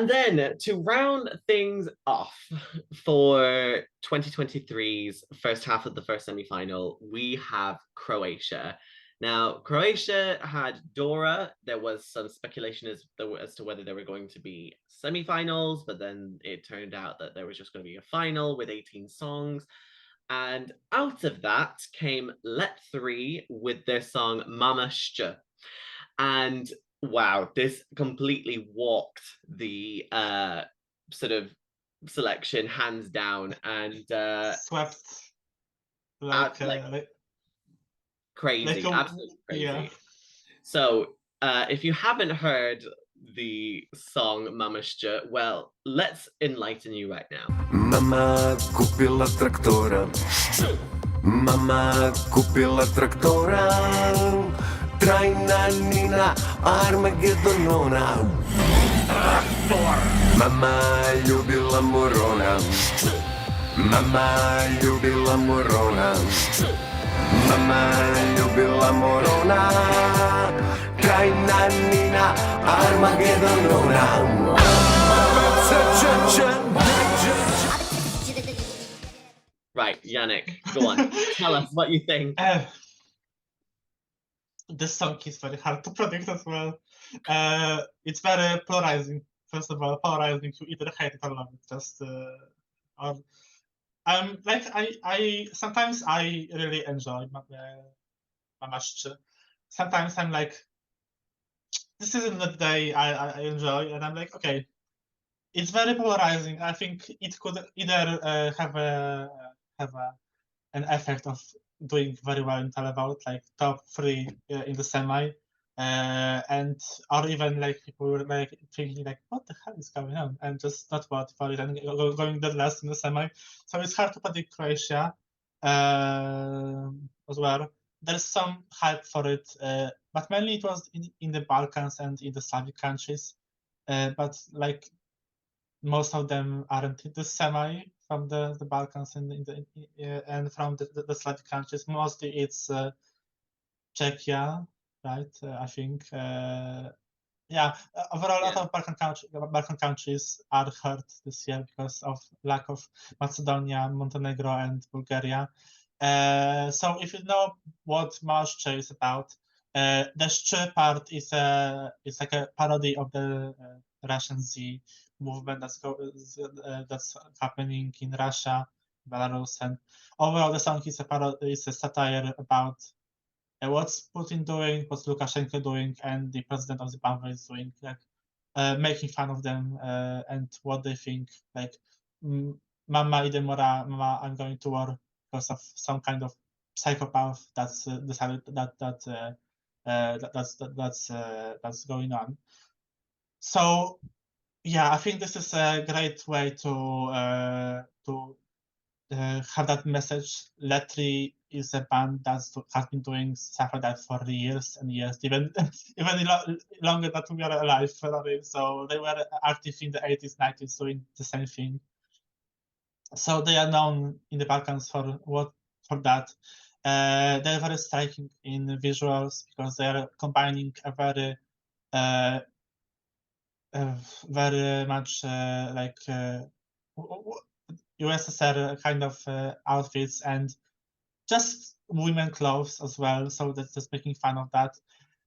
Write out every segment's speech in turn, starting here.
And then to round things off for 2023's first half of the first semi-final, we have Croatia. Now, Croatia had Dora. There was some speculation as to whether there were going to be semi-finals, but then it turned out that there was just going to be a final with 18 songs. And out of that came Let 3 with their song Mama Shcha. And wow, this completely walked the sort of selection hands down and Swept like crazy, absolutely crazy. Yeah. So if you haven't heard the song Mama Shcha, well, let's enlighten you right now. Mama kupila traktora. Mama kupila traktora. Trajna Nina Armagedonona. Mama ljubila Morona. Mama ljubila Morona. Mama ljubila Morona. Trajna Nina Armagedonona. Right, Janek, go on. Tell us what you think. This song is very hard to predict as well. It's very polarizing. First of all, polarizing. You either hate it or love it. Just or like I sometimes I really enjoy Mama Shcha. Sometimes I'm like, this isn't the day I enjoy, and I'm like, okay, it's very polarizing. I think it could either have an effect of doing very well in televote, like top 3 in the semi, and or even like people were like thinking like, what the hell is going on, and just not vote for it and going dead last in the semi. So it's hard to predict Croatia as well. There's some hype for it, but mainly it was in the Balkans and in the Slavic countries, but like most of them aren't in the semi from the Balkans and from the Slavic countries. Mostly it's Czechia, right? I think. Yeah, overall, a lot of Balkan countries are hurt this year because of lack of Macedonia, Montenegro, and Bulgaria. So if you know what Maszcze is about, the Szczy part is like a parody of the Russian Z movement that's happening in Russia, Belarus, and overall the song is a satire about what's Putin doing, what's Lukashenko doing, and the president of Zimbabwe is doing, like making fun of them and what they think, like Mama ide mora, Mama, I'm going to war, because of some kind of psychopath that's decided that's going on. So yeah, I think this is a great way to have that message. Letri is a band that has been doing stuff like that for years and years, even longer than we are alive. So they were active in the 80s, 90s, doing the same thing. So they are known in the Balkans for that. They're very striking in visuals because they are combining a very much like USSR kind of outfits and just women clothes as well. So that's just making fun of that.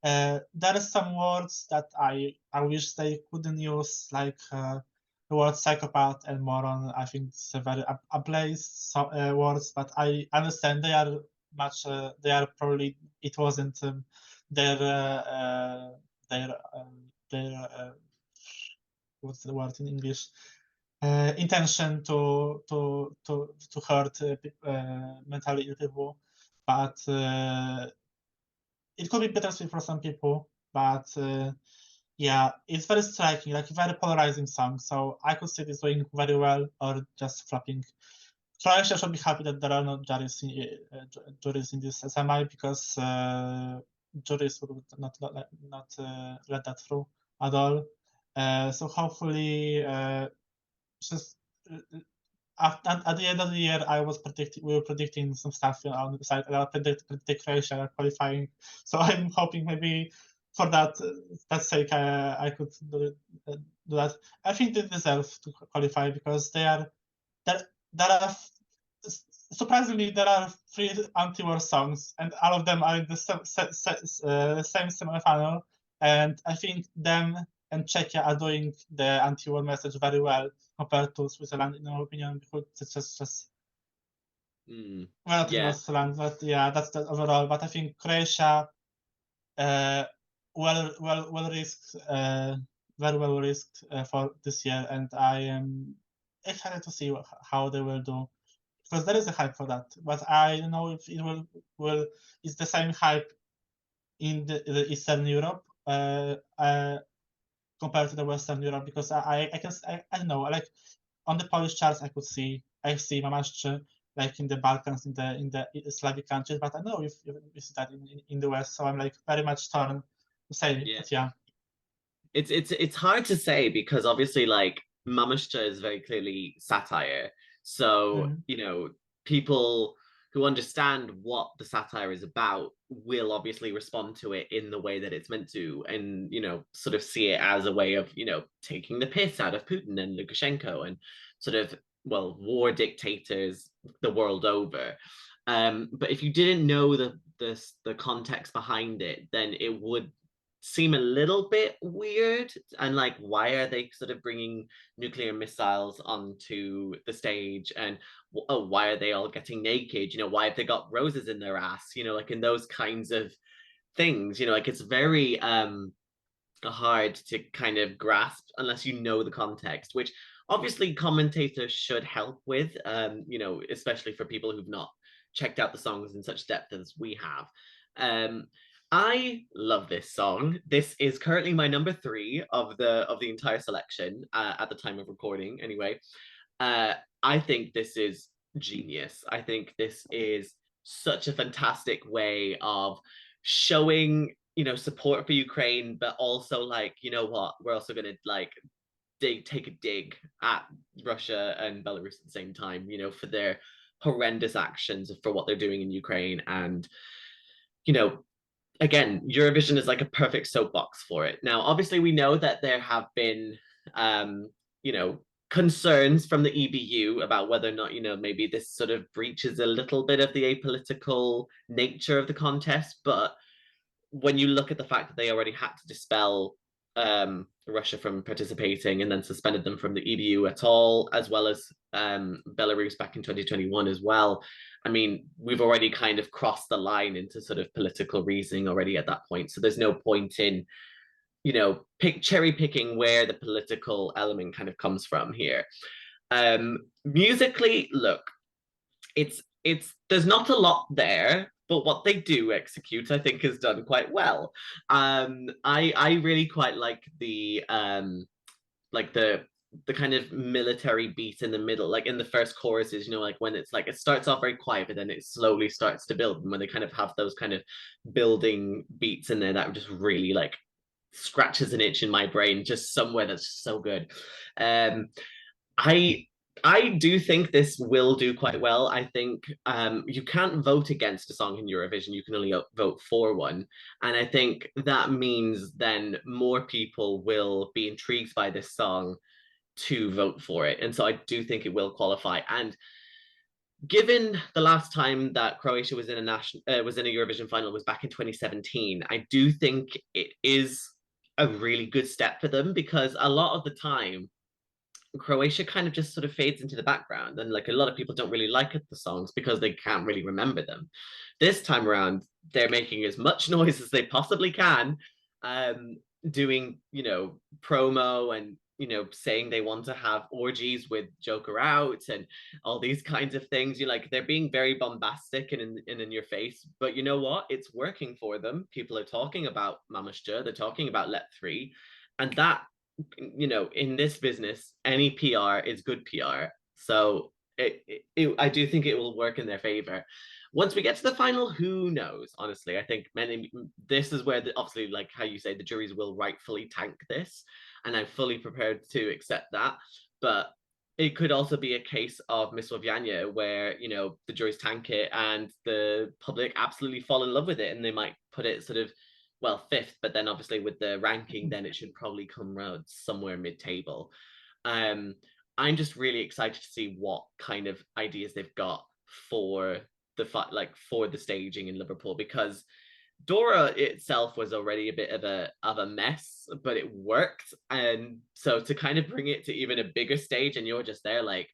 There are some words that I wish they couldn't use, like the word psychopath and moron. I think it's a very ablaze words, but I understand they are probably, it wasn't their what's the word in English? Intention to hurt mentally ill people, but it could be bittersweet for some people. But yeah, it's very striking, like very polarizing song. So I could see this doing very well or just flopping. Croatia should be happy that there are no juries in this semi, because juries would not let that through at all. So hopefully, just at the end of the year, we were predicting some stuff on the side. I predict Croatia qualifying. So I'm hoping maybe for that sake, I could do that. I think they deserve to qualify because there are surprisingly there are 3 anti-war songs, and all of them are in the same semi-final. And I think them and Czechia are doing the anti-war message very well compared to Switzerland, in our opinion. Because it's just well, not Yeah. Switzerland, but yeah, that's the overall. But I think Croatia, well risked, very well risked for this year, and I am excited to see how they will do, because there is a hype for that. But I don't know if it will it's the same hype in the Eastern Europe compared to the Western Europe, because I don't know, like on the Polish charts I see Mamasz like in the Balkans, in the Slavic countries, but I don't know if you see that in the West. So I'm like very much torn to say, Yeah. but yeah. It's hard to say because obviously like Mamashcha is very clearly satire. So, you know, people who understand what the satire is about will obviously respond to it in the way that it's meant to, and, you know, sort of see it as a way of, you know, taking the piss out of Putin and Lukashenko and sort of, well, war dictators the world over. But if you didn't know the context behind it, then it would seem a little bit weird, and like, why are they sort of bringing nuclear missiles onto the stage, and oh, why are they all getting naked, you know, why have they got roses in their ass, you know, like in those kinds of things, you know, like it's very hard to kind of grasp unless you know the context, which obviously commentators should help with, you know, especially for people who've not checked out the songs in such depth as we have. I love this song. This is currently my number 3 of the entire selection at the time of recording. Anyway, I think this is genius. I think this is such a fantastic way of showing, you know, support for Ukraine, but also like, you know what, we're also gonna like take a dig at Russia and Belarus at the same time, you know, for their horrendous actions, for what they're doing in Ukraine. And, you know, again, Eurovision is like a perfect soapbox for it. Now, obviously, we know that there have been, you know, concerns from the EBU about whether or not, you know, maybe this sort of breaches a little bit of the apolitical nature of the contest. But when you look at the fact that they already had to dispel Russia from participating and then suspended them from the EBU at all, as well as Belarus back in 2021 as well. I mean, we've already kind of crossed the line into sort of political reasoning already at that point. So there's no point in, you know, cherry picking where the political element kind of comes from here. Musically, look, it's there's not a lot there, but what they do execute, I think, is done quite well. I really quite like the kind of military beat in the middle, like in the first choruses, you know, like when it's like it starts off very quiet, but then it slowly starts to build. And when they kind of have those kind of building beats in there, that just really like scratches an itch in my brain, just somewhere that's so good. I do think this will do quite well. I think you can't vote against a song in Eurovision. You can only vote for one. And I think that means then more people will be intrigued by this song to vote for it. And so I do think it will qualify. And given the last time that Croatia was in a Eurovision final was back in 2017, I do think it is a really good step for them, because a lot of the time Croatia kind of just sort of fades into the background, and like a lot of people don't really like the songs because they can't really remember them. This time around, they're making as much noise as they possibly can, doing, you know, promo and, you know, saying they want to have orgies with Joker out and all these kinds of things. You like, they're being very bombastic and in your face, but you know what? It's working for them. People are talking about Mamashcha, they're talking about Let 3, and that, you know, in this business, any PR is good PR. So I do think it will work in their favor. Once we get to the final, who knows? Honestly, I think this is where obviously, like how you say, the juries will rightfully tank this, and I'm fully prepared to accept that. But it could also be a case of Miss Słowiania where, you know, the juries tank it and the public absolutely fall in love with it, and they might put it sort of well, fifth, but then obviously with the ranking, then it should probably come around somewhere mid-table. I'm just really excited to see what kind of ideas they've got for for the staging in Liverpool, because Dora itself was already a bit of a mess, but it worked. And so to kind of bring it to even a bigger stage, and you're just there, like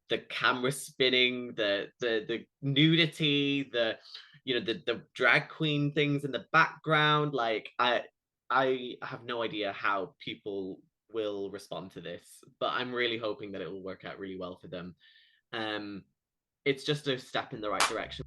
the camera spinning, the nudity, the the drag queen things in the background, like I have no idea how people will respond to this, but I'm really hoping that it will work out really well for them. It's just a step in the right direction.